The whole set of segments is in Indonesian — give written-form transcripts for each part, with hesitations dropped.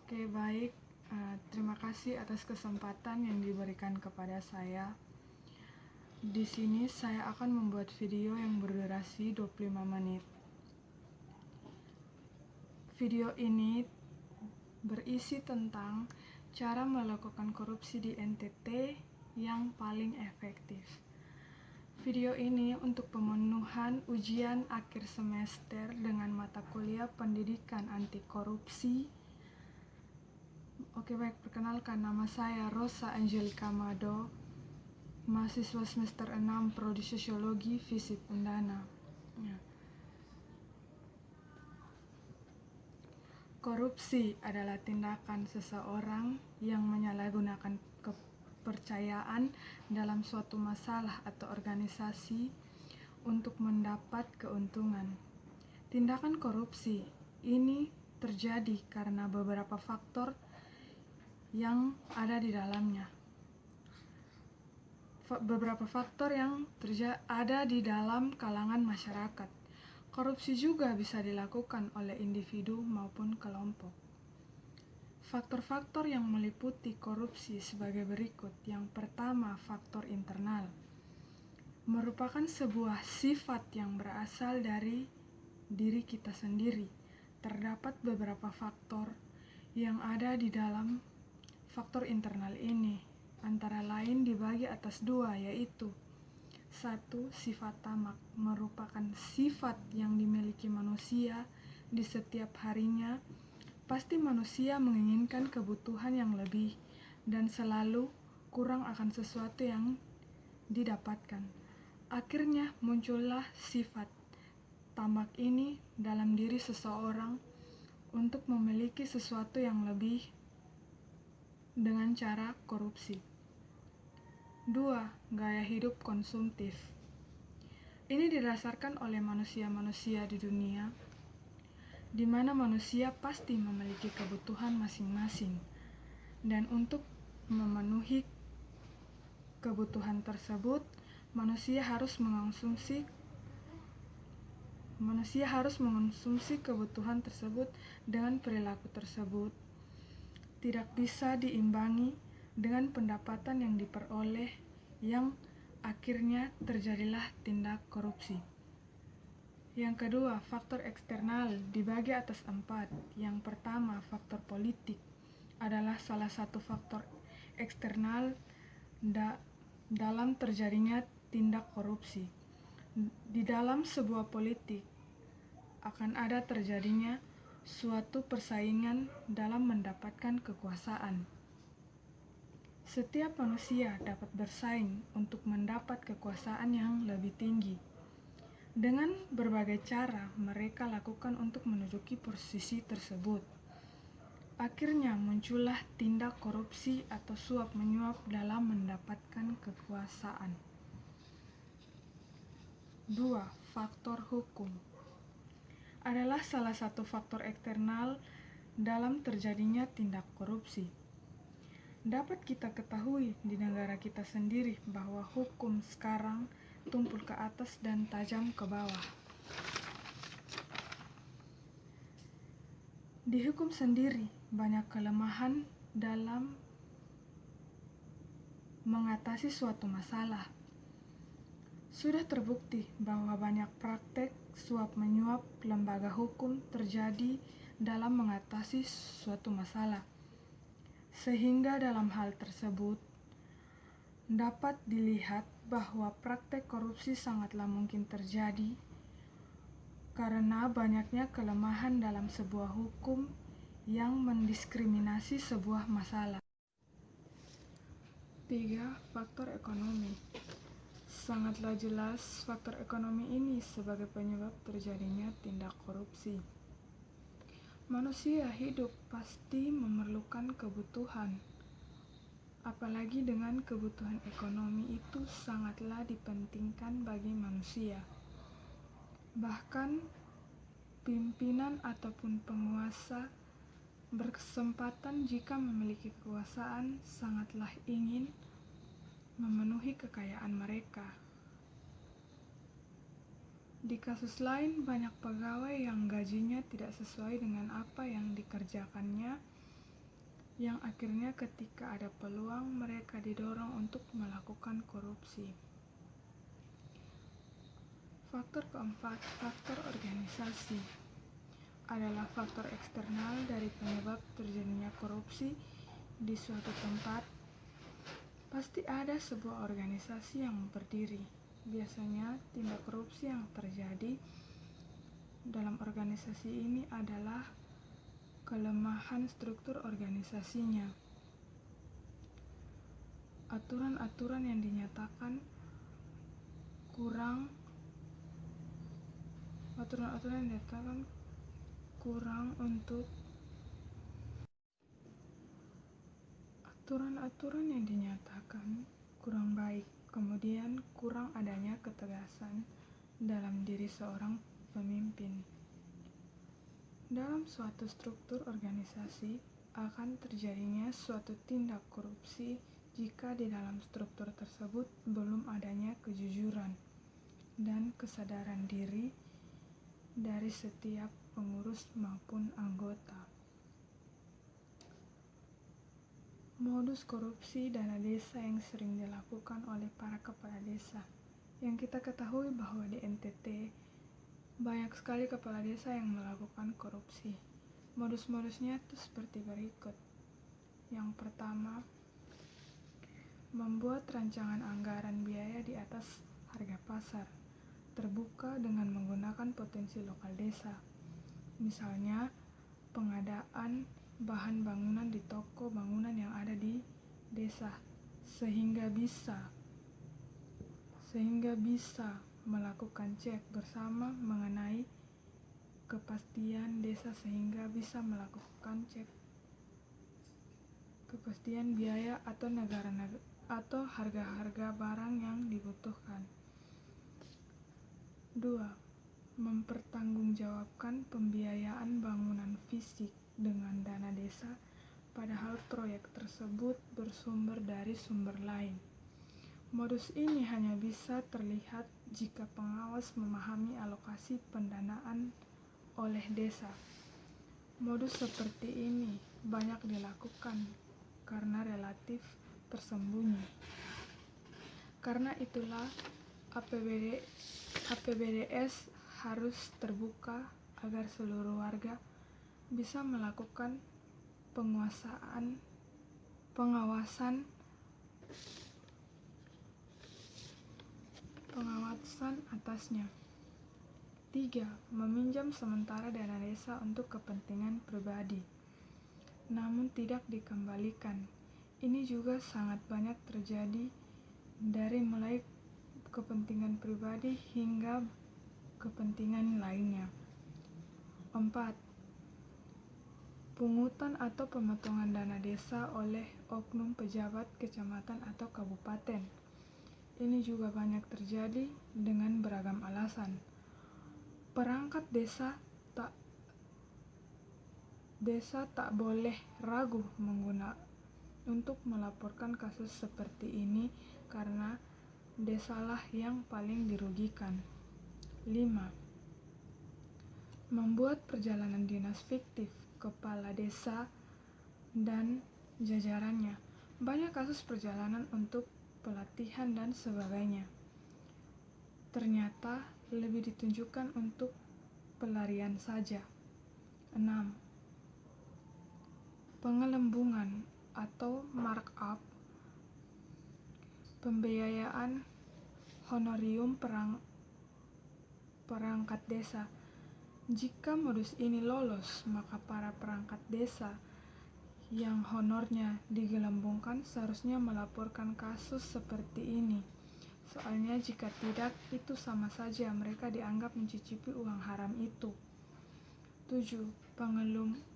Oke, baik. Terima kasih atas kesempatan yang diberikan kepada saya. Di sini saya akan membuat video yang berdurasi 25 menit. Video ini berisi tentang cara melakukan korupsi di NTT yang paling efektif. Video ini untuk pemenuhan ujian akhir semester dengan mata kuliah Pendidikan Anti Korupsi. Oke, baik, perkenalkan, nama saya Rosa Angelica Mado, mahasiswa semester 6 Prodi Sosiologi FISIP Undana. Korupsi adalah tindakan seseorang yang menyalahgunakan kepercayaan dalam suatu masalah atau organisasi untuk mendapat keuntungan. Tindakan korupsi ini terjadi karena beberapa faktor yang ada di dalamnya. Beberapa faktor yang ada di dalam kalangan masyarakat. Korupsi juga bisa dilakukan oleh individu maupun kelompok. Faktor-faktor yang meliputi korupsi sebagai berikut. Yang pertama, faktor internal. Merupakan sebuah sifat yang berasal dari diri kita sendiri. Terdapat beberapa faktor yang ada di dalam faktor internal ini, antara lain dibagi atas dua, yaitu 1. Sifat tamak, merupakan sifat yang dimiliki manusia di setiap harinya. Pasti manusia menginginkan kebutuhan yang lebih dan selalu kurang akan sesuatu yang didapatkan. Akhirnya muncullah sifat tamak ini dalam diri seseorang untuk memiliki sesuatu yang lebih dengan cara korupsi. 2. Gaya hidup konsumtif. Ini didasarkan oleh manusia-manusia di dunia, di mana manusia pasti memiliki kebutuhan masing-masing, dan untuk memenuhi kebutuhan tersebut, manusia harus mengonsumsi kebutuhan tersebut dengan perilaku tersebut tidak bisa diimbangi dengan pendapatan yang diperoleh, yang akhirnya terjadilah tindak korupsi. Yang kedua, faktor eksternal dibagi atas 4. Yang pertama, faktor politik adalah salah satu faktor eksternal dalam terjadinya tindak korupsi. Di dalam sebuah politik akan ada terjadinya suatu persaingan dalam mendapatkan kekuasaan. Setiap manusia dapat bersaing untuk mendapat kekuasaan yang lebih tinggi. Dengan berbagai cara mereka lakukan untuk menduduki posisi tersebut. Akhirnya muncullah tindak korupsi atau suap menyuap dalam mendapatkan kekuasaan. 2. Faktor hukum adalah salah satu faktor eksternal dalam terjadinya tindak korupsi. Dapat kita ketahui di negara kita sendiri bahwa hukum sekarang tumpul ke atas dan tajam ke bawah. Di hukum sendiri banyak kelemahan dalam mengatasi suatu masalah. Sudah terbukti bahwa banyak praktek suap menyuap lembaga hukum terjadi dalam mengatasi suatu masalah, sehingga dalam hal tersebut dapat dilihat bahwa praktek korupsi sangatlah mungkin terjadi karena banyaknya kelemahan dalam sebuah hukum yang mendiskriminasi sebuah masalah. 3. Faktor ekonomi. Sangatlah jelas faktor ekonomi ini sebagai penyebab terjadinya tindak korupsi. Manusia hidup pasti memerlukan kebutuhan, apalagi dengan kebutuhan ekonomi itu sangatlah dipentingkan bagi manusia. Bahkan pimpinan ataupun penguasa berkesempatan jika memiliki kekuasaan sangatlah ingin memenuhi kekayaan mereka. Di kasus lain, banyak pegawai yang gajinya tidak sesuai dengan apa yang dikerjakannya yang akhirnya ketika ada peluang mereka didorong untuk melakukan korupsi. Faktor keempat, faktor organisasi, adalah faktor eksternal dari penyebab terjadinya korupsi di suatu tempat. Pasti ada sebuah organisasi yang berdiri. Biasanya tindak korupsi yang terjadi dalam organisasi ini adalah kelemahan struktur organisasinya. Aturan-aturan yang dinyatakan kurang baik, kemudian kurang adanya ketegasan dalam diri seorang pemimpin. Dalam suatu struktur organisasi akan terjadinya suatu tindak korupsi jika di dalam struktur tersebut belum adanya kejujuran dan kesadaran diri dari setiap pengurus maupun anggota. Modus korupsi dana desa yang sering dilakukan oleh para kepala desa. Yang kita ketahui bahwa di NTT banyak sekali kepala desa yang melakukan korupsi. Modus-modusnya itu seperti berikut. Yang pertama, membuat rancangan anggaran biaya di atas harga pasar, terbuka dengan menggunakan potensi lokal desa. Misalnya, pengadaan bahan bangunan di toko bangunan yang ada di desa, sehingga bisa melakukan cek bersama mengenai kepastian desa sehingga bisa melakukan cek kepastian biaya atau harga-harga barang yang dibutuhkan. 2. Mempertanggungjawabkan pembiayaan bangunan fisik dengan dana desa, padahal proyek tersebut bersumber dari sumber lain. Modus ini hanya bisa terlihat jika pengawas memahami alokasi pendanaan oleh desa. Modus seperti ini banyak dilakukan karena relatif tersembunyi. Karena itulah APBDS harus terbuka agar seluruh warga bisa melakukan pengawasan atasnya. 3. Meminjam sementara dana desa untuk kepentingan pribadi, namun tidak dikembalikan. Ini juga sangat banyak terjadi dari mulai kepentingan pribadi hingga kepentingan lainnya. 4. Pungutan atau pemotongan dana desa oleh oknum pejabat kecamatan atau kabupaten. Ini juga banyak terjadi dengan beragam alasan. Perangkat desa tak boleh ragu untuk melaporkan kasus seperti ini karena desalah yang paling dirugikan. 5. Membuat perjalanan dinas fiktif kepala desa dan jajarannya. Banyak kasus perjalanan untuk pelatihan dan sebagainya ternyata lebih ditunjukkan untuk pelarian saja. 6. Pengelembungan atau markup pembiayaan honorium perangkat desa. Jika modus ini lolos, maka para perangkat desa yang honornya digelembungkan seharusnya melaporkan kasus seperti ini. Soalnya jika tidak, itu sama saja mereka dianggap mencicipi uang haram itu. 7.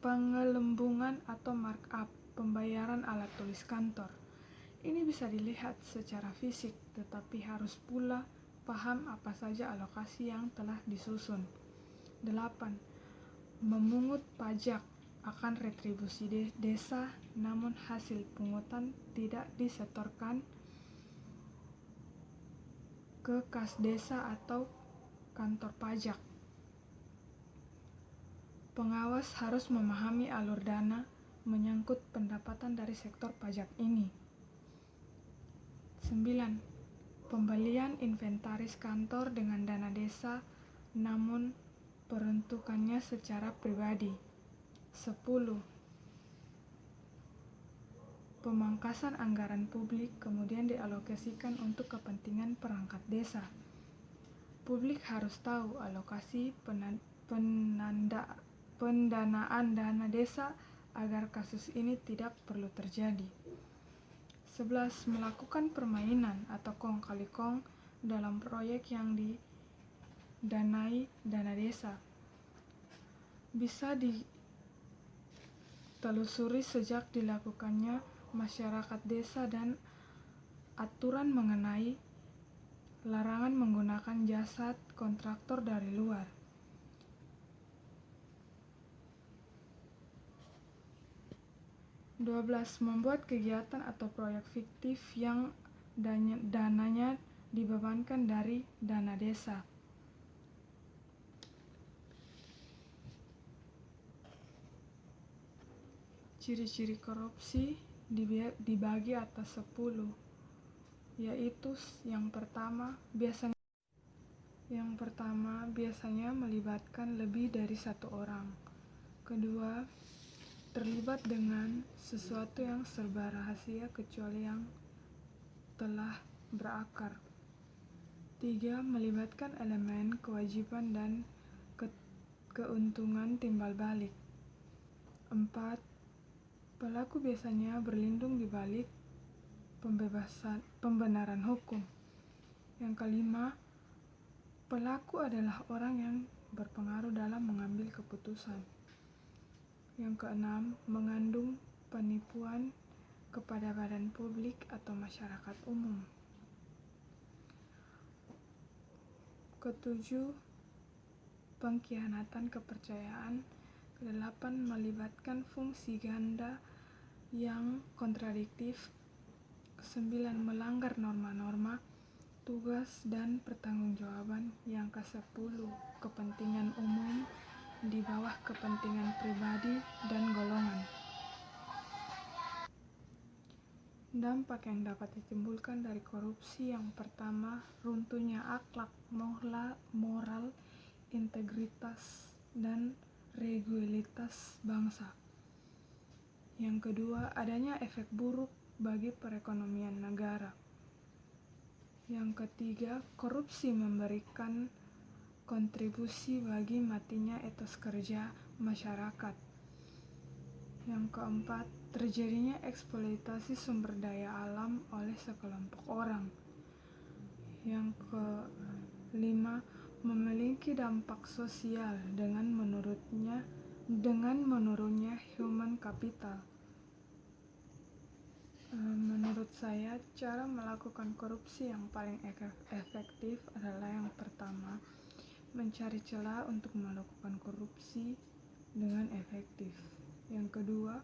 Pengelembungan atau markup pembayaran alat tulis kantor. Ini bisa dilihat secara fisik, tetapi harus pula paham apa saja alokasi yang telah disusun. 8. Memungut pajak akan retribusi desa, namun hasil pungutan tidak disetorkan ke kas desa atau kantor pajak. Pengawas harus memahami alur dana menyangkut pendapatan dari sektor pajak ini. 9. Pembelian inventaris kantor dengan dana desa namun peruntukannya secara pribadi. 10. Pemangkasan anggaran publik kemudian dialokasikan untuk kepentingan perangkat desa. Publik harus tahu alokasi pendanaan dana desa agar kasus ini tidak perlu terjadi. 11. Melakukan permainan atau kong kali kong dalam proyek yang didanai dana desa. Bisa ditelusuri sejak dilakukannya masyarakat desa dan aturan mengenai larangan menggunakan jasa kontraktor dari luar. 12. Membuat kegiatan atau proyek fiktif yang dananya dibebankan dari dana desa. Ciri-ciri korupsi dibagi atas 10, yaitu yang pertama biasanya melibatkan lebih dari satu orang. Kedua, terlibat dengan sesuatu yang serba rahasia kecuali yang telah berakar. 3. Melibatkan elemen kewajiban dan keuntungan timbal balik. 4. Pelaku biasanya berlindung di balik pembenaran hukum. Yang kelima, pelaku adalah orang yang berpengaruh dalam mengambil keputusan. Yang keenam, mengandung penipuan kepada badan publik atau masyarakat umum. Ketujuh, pengkhianatan kepercayaan. Kedelapan, melibatkan fungsi ganda yang kontradiktif. 9. Melanggar norma-norma, tugas dan pertanggungjawaban. Yang ke-10, kepentingan umum di bawah kepentingan pribadi dan golongan. Dampak yang dapat ditimbulkan dari korupsi. Yang pertama, runtuhnya akhlak, moral, integritas, dan regulitas bangsa. Yang kedua, adanya efek buruk bagi perekonomian negara. Yang ketiga, korupsi memberikan kontribusi bagi matinya etos kerja masyarakat. Yang keempat, terjadinya eksploitasi sumber daya alam oleh sekelompok orang. Yang kelima, memiliki dampak sosial dengan menurunnya human capital. Menurut saya, cara melakukan korupsi yang paling efektif adalah yang pertama, mencari celah untuk melakukan korupsi dengan efektif. Yang kedua,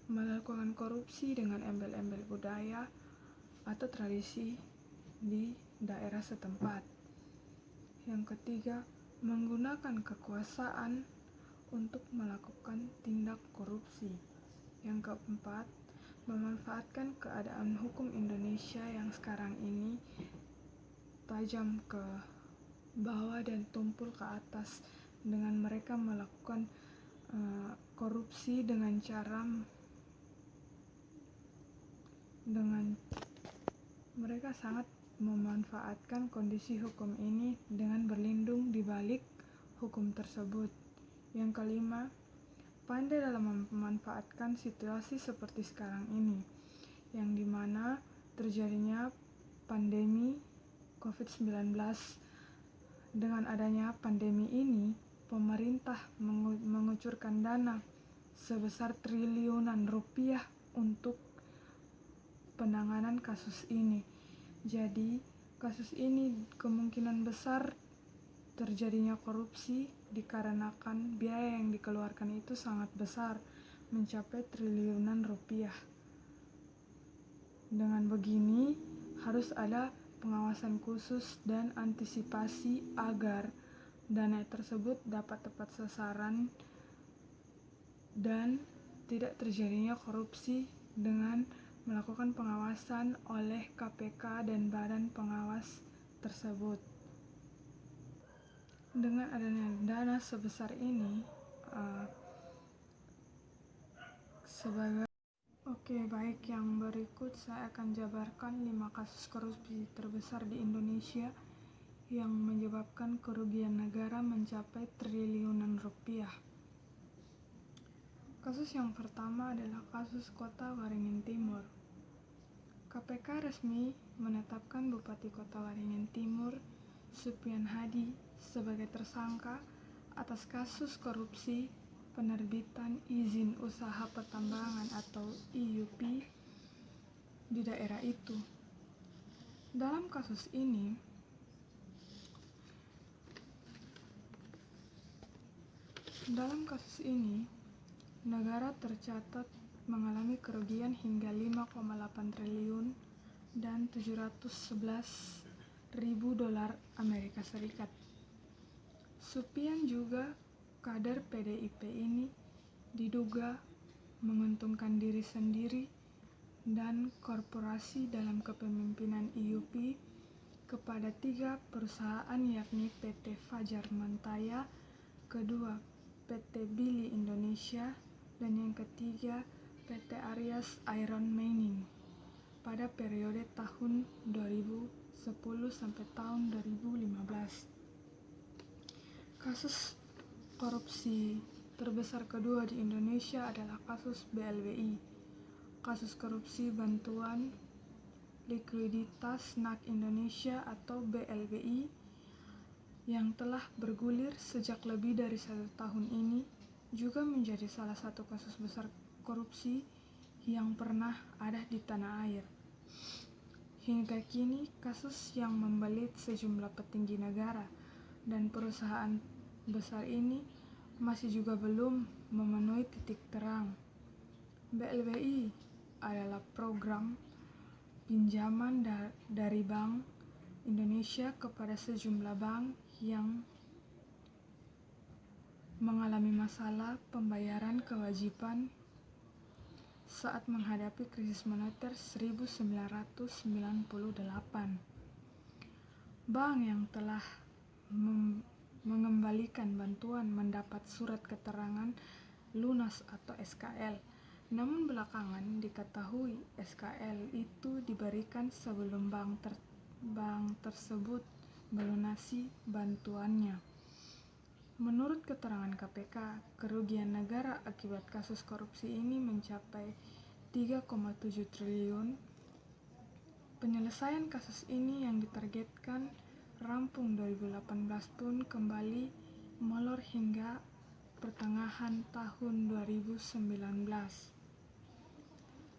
melakukan korupsi dengan embel-embel budaya atau tradisi di daerah setempat. Yang ketiga, menggunakan kekuasaan untuk melakukan tindak korupsi. Yang keempat, memanfaatkan keadaan hukum Indonesia yang sekarang ini tajam ke bawah dan tumpul ke atas dengan mereka melakukan korupsi dengan mereka sangat memanfaatkan kondisi hukum ini dengan berlindung di balik hukum tersebut. Yang kelima, pandai dalam memanfaatkan situasi seperti sekarang ini, yang dimana terjadinya pandemi COVID-19. Dengan adanya pandemi ini, pemerintah mengucurkan dana sebesar triliunan rupiah untuk penanganan kasus ini. Jadi, kasus ini kemungkinan besar terjadinya korupsi dikarenakan biaya yang dikeluarkan itu sangat besar, mencapai triliunan rupiah. Dengan begini, harus ada pengawasan khusus dan antisipasi agar dana tersebut dapat tepat sasaran dan tidak terjadinya korupsi dengan melakukan pengawasan oleh KPK dan badan pengawas tersebut. Dengan adanya dana sebesar ini, baik, yang berikut saya akan jabarkan 5 kasus korupsi terbesar di Indonesia yang menyebabkan kerugian negara mencapai triliunan rupiah. Kasus yang pertama adalah kasus Kota Waringin Timur. KPK resmi menetapkan Bupati Kota Waringin Timur, Supian Hadi, sebagai tersangka atas kasus korupsi penerbitan izin usaha pertambangan atau IUP di daerah itu. Dalam kasus ini, negara tercatat mengalami kerugian hingga 5,8 triliun dan 711.000 dolar Amerika Serikat. Supian juga kader PDIP ini diduga menguntungkan diri sendiri dan korporasi dalam kepemimpinan IUP kepada 3 perusahaan, yakni PT Fajar Mentaya, kedua PT Billy Indonesia, dan yang ketiga PT Aryas Iron Mining pada periode tahun 2010 sampai tahun 2015. Kasus korupsi terbesar kedua di Indonesia adalah kasus BLBI, kasus korupsi bantuan likuiditas NAK Indonesia atau BLBI, yang telah bergulir sejak lebih dari 1 tahun ini, juga menjadi salah satu kasus besar korupsi yang pernah ada di tanah air. Hingga kini, kasus yang membelit sejumlah petinggi negara dan perusahaan besar ini masih juga belum memenuhi titik terang. BLBI adalah program pinjaman dari Bank Indonesia kepada sejumlah bank yang mengalami masalah pembayaran kewajiban saat menghadapi krisis moneter 1998. Bank yang telah mengembalikan bantuan mendapat surat keterangan lunas atau SKL. Namun belakangan diketahui SKL itu diberikan sebelum bank tersebut melunasi bantuannya. Menurut keterangan KPK, kerugian negara akibat kasus korupsi ini mencapai 3,7 triliun. Penyelesaian kasus ini yang ditargetkan rampung 2018 pun kembali molor hingga pertengahan tahun 2019.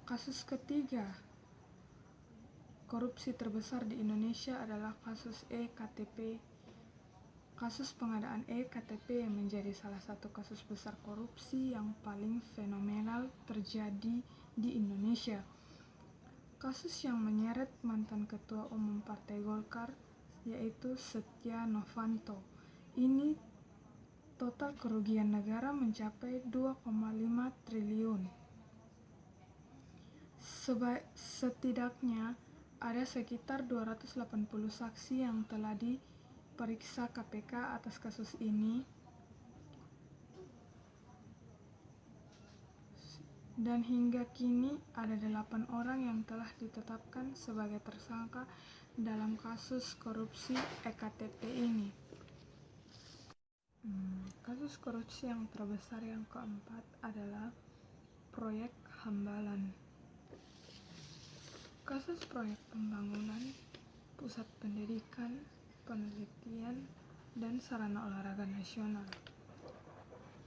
Kasus ketiga korupsi terbesar di Indonesia adalah kasus EKTP. Kasus pengadaan EKTP yang menjadi salah satu kasus besar korupsi yang paling fenomenal terjadi di Indonesia. Kasus yang menyeret mantan Ketua Umum Partai Golkar, yaitu Setia Novanto. Ini total kerugian negara mencapai 2,5 triliun. Setidaknya ada sekitar 280 saksi yang telah diperiksa KPK atas kasus ini, dan hingga kini ada 8 orang yang telah ditetapkan sebagai tersangka dalam kasus korupsi EKTP ini. Kasus korupsi yang terbesar yang keempat adalah proyek Hambalan. Kasus proyek pembangunan pusat pendidikan, penelitian, dan sarana olahraga nasional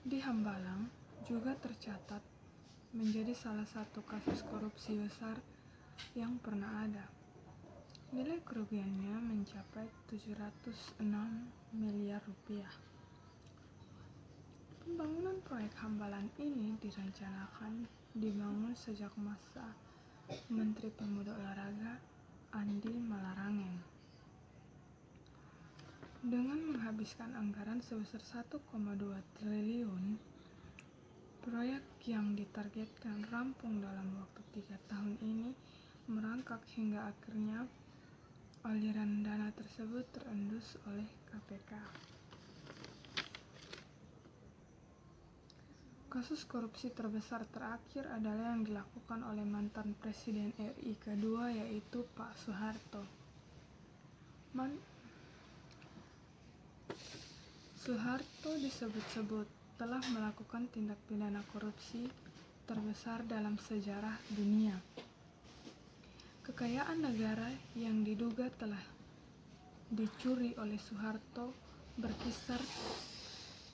di Hambalang juga tercatat menjadi salah satu kasus korupsi besar yang pernah ada. Nilai kerugiannya mencapai 706 miliar rupiah. Pembangunan proyek Hambalan ini direncanakan dibangun sejak masa Menteri Pemuda Olahraga Andi Malarangeng. Dengan menghabiskan anggaran sebesar 1,2 triliun, Proyek yang ditargetkan rampung dalam waktu 3 tahun ini merangkak hingga akhirnya aliran dana tersebut terendus oleh KPK. Kasus korupsi terbesar terakhir adalah yang dilakukan oleh mantan Presiden RI kedua, yaitu Pak Soeharto. Soeharto disebut-sebut telah melakukan tindak pidana korupsi terbesar dalam sejarah dunia. Kekayaan negara yang diduga telah dicuri oleh Soeharto berkisar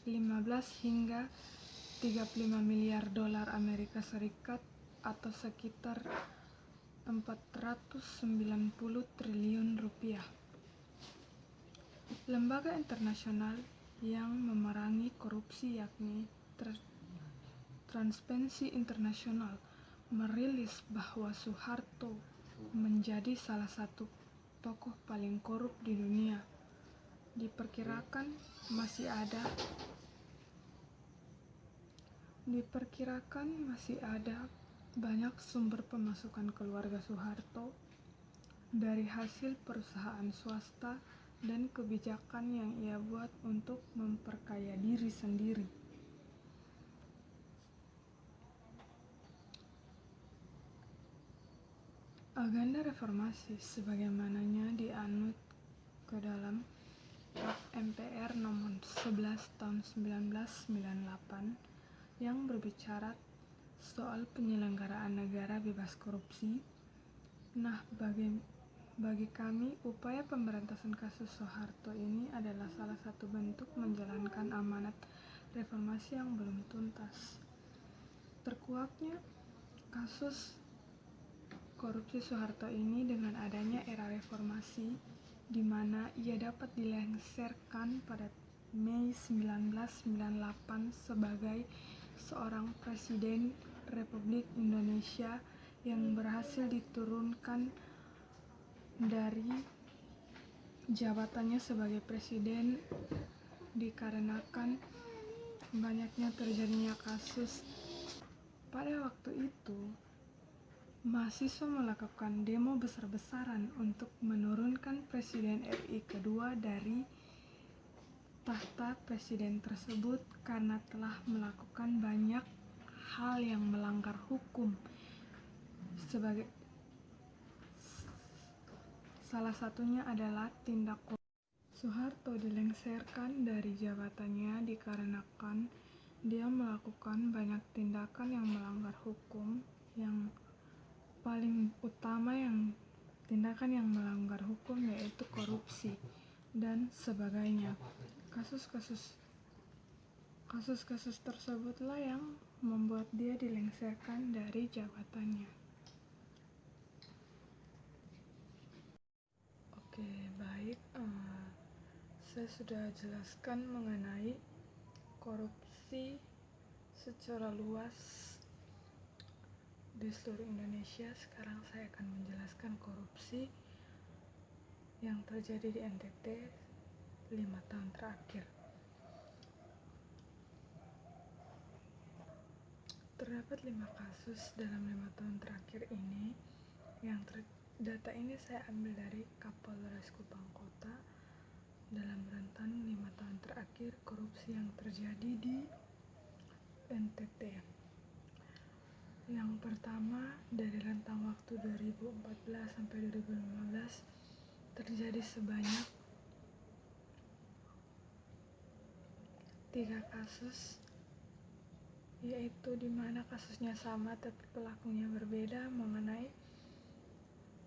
15 hingga 35 miliar dolar Amerika Serikat atau sekitar 490 triliun rupiah. Lembaga internasional yang memerangi korupsi yakni Transparency International merilis bahwa Soeharto menjadi salah satu tokoh paling korup di dunia. Diperkirakan masih ada banyak sumber pemasukan keluarga Soeharto dari hasil perusahaan swasta dan kebijakan yang ia buat untuk memperkaya diri sendiri. Agenda reformasi sebagaimananya dianut ke dalam Draft MPR nomor 11 tahun 1998 yang berbicara soal penyelenggaraan negara bebas korupsi. Nah, bagi kami, upaya pemberantasan kasus Soeharto ini adalah salah satu bentuk menjalankan amanat reformasi yang belum tuntas. Terkuaknya kasus korupsi Soeharto ini dengan adanya era reformasi, di mana ia dapat dilengsarkan pada Mei 1998 sebagai seorang Presiden Republik Indonesia yang berhasil diturunkan dari jabatannya sebagai presiden dikarenakan banyaknya terjadinya kasus. Pada waktu itu, mahasiswa melakukan demo besar-besaran untuk menurunkan Presiden RI kedua dari tahta presiden tersebut karena telah melakukan banyak hal yang melanggar hukum. Salah satunya adalah tindak Soeharto dilengsarkan dari jabatannya dikarenakan dia melakukan banyak tindakan yang melanggar hukum. Yang paling utama tindakan yang melanggar hukum yaitu korupsi dan sebagainya. Kasus-kasus tersebutlah yang membuat dia dilengsarkan dari jabatannya. Oke, baik. Saya sudah jelaskan mengenai korupsi secara luas di seluruh Indonesia. Sekarang saya akan menjelaskan korupsi yang terjadi di NTT 5 tahun terakhir. Terdapat 5 kasus dalam 5 tahun terakhir ini. Data ini saya ambil dari Kapolres Kupang Kota dalam rentan 5 tahun terakhir korupsi yang terjadi di NTT. Yang pertama, dari rentang waktu 2014 sampai 2015 terjadi sebanyak 3 kasus, yaitu di mana kasusnya sama tapi pelakunya berbeda, mengenai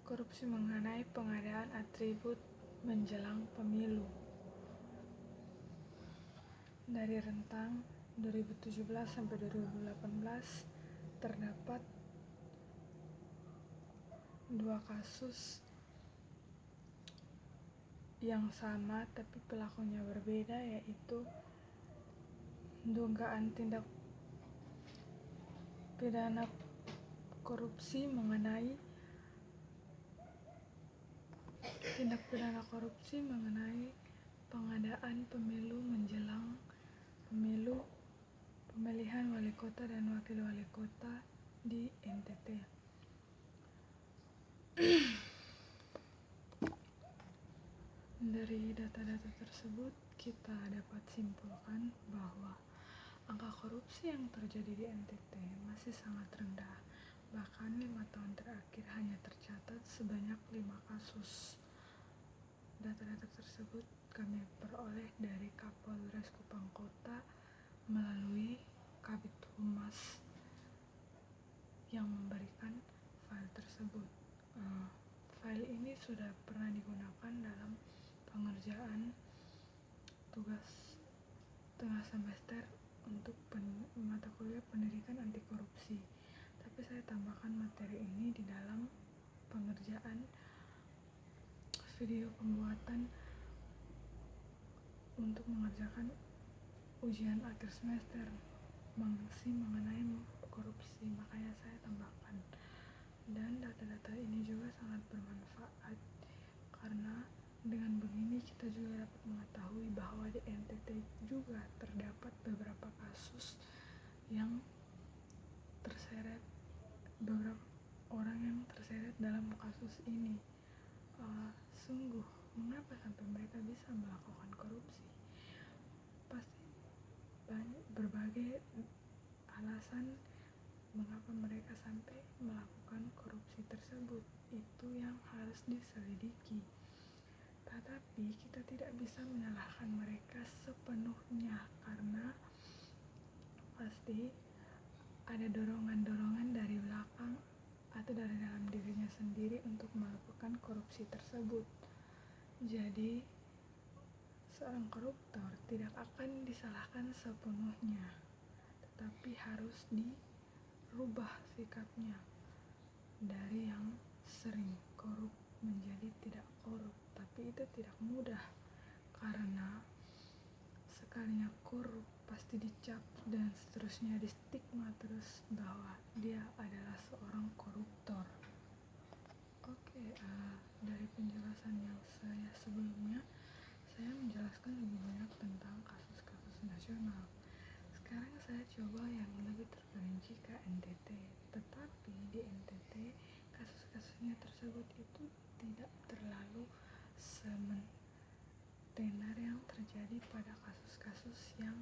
korupsi mengenai pengadaan atribut menjelang pemilu. Dari rentang 2017 sampai 2018 terdapat 2 kasus yang sama tapi pelakunya berbeda, yaitu dugaan tindak pidana korupsi mengenai pengadaan pemilu menjelang pemilu pemilihan wali kota dan wakil wali kota di NTT. Dari data-data tersebut, kita dapat simpulkan bahwa angka korupsi yang terjadi di NTT masih sangat rendah. Bahkan 5 tahun terakhir hanya tercatat sebanyak 5 kasus. Data-data tersebut kami peroleh dari Kapolres Kupang Kota melalui Kabid Humas yang memberikan file tersebut. File ini sudah pernah digunakan dalam pengerjaan tugas tengah semester untuk mata kuliah pendidikan anti korupsi. Tapi saya tambahkan materi ini di dalam pengerjaan video pembuatan untuk mengerjakan ujian akhir semester masih mengenai korupsi, makanya saya tambahkan. Dan data-data ini juga sangat bermanfaat karena dengan begini kita juga dapat mengetahui bahwa di NTT juga terdapat beberapa kasus yang terseret, beberapa orang yang terseret dalam kasus ini. Sungguh, mengapa sampai mereka bisa melakukan korupsi? Pasti banyak berbagai alasan mengapa mereka sampai melakukan korupsi tersebut. Itu yang harus diselidiki. Tetapi kita tidak bisa menyalahkan mereka sepenuhnya karena pasti ada dorongan-dorongan dari belakang atau dari dalam dirinya sendiri untuk melakukan korupsi tersebut. Jadi seorang koruptor tidak akan disalahkan sepenuhnya, tetapi harus dirubah sikapnya dari yang sering korup menjadi tidak korup. Tapi itu tidak mudah karena sekalinya korup pasti dicap dan seterusnya, di stigma terus bahwa dia adalah seorang koruptor. Dari penjelasan yang saya sebelumnya, saya menjelaskan lebih banyak tentang kasus-kasus nasional. Sekarang saya coba yang lebih terperinci ke NTT. Tetapi di NTT kasus-kasusnya tersebut itu tidak terlalu tenar yang terjadi pada kasus-kasus yang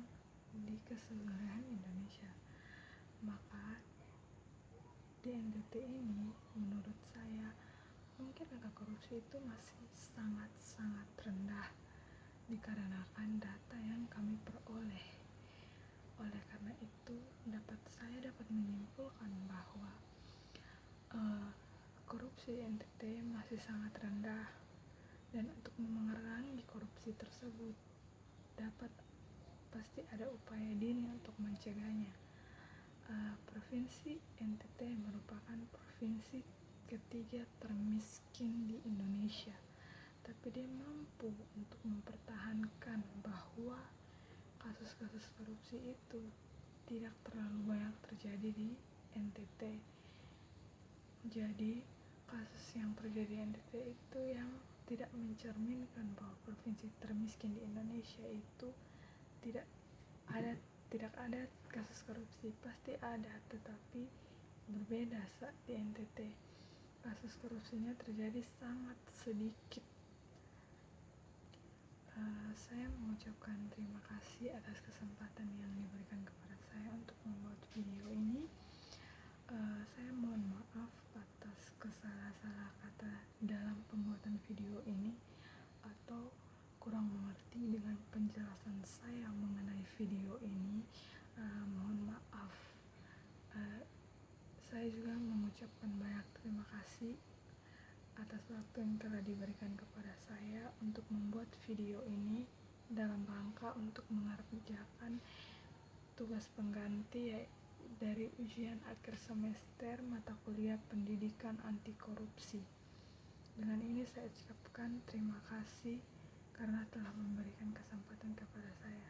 di keseluruhan Indonesia. Maka di NTT ini menurut saya mungkin angka korupsi itu masih sangat-sangat rendah dikarenakan data yang kami peroleh. Oleh karena itu saya dapat menyimpulkan bahwa korupsi di NTT masih sangat rendah. Dan untuk memerangi korupsi tersebut pasti ada upaya dini untuk mencegahnya. Provinsi NTT merupakan provinsi ketiga termiskin di Indonesia, tapi dia mampu untuk mempertahankan bahwa kasus-kasus korupsi itu tidak terlalu banyak terjadi di NTT. Jadi kasus yang terjadi di NTT itu yang tidak mencerminkan bahwa provinsi termiskin di Indonesia itu tidak ada kasus korupsi. Pasti ada, tetapi berbeda saat di NTT kasus korupsinya terjadi sangat sedikit. Saya mengucapkan terima kasih atas kesempatan yang diberikan kepada saya untuk membuat video ini. Saya mohon maaf atas kesalah-salah kata dalam pembuatan video ini atau kurang mengerti dengan penjelasan saya mengenai video ini. Mohon maaf. Saya juga mengucapkan banyak terima kasih atas waktu yang telah diberikan kepada saya untuk membuat video ini dalam rangka untuk mengerjakan tugas pengganti dari ujian akhir semester mata kuliah pendidikan anti korupsi. Dengan ini saya ucapkan terima kasih karena telah memberikan kesempatan kepada saya.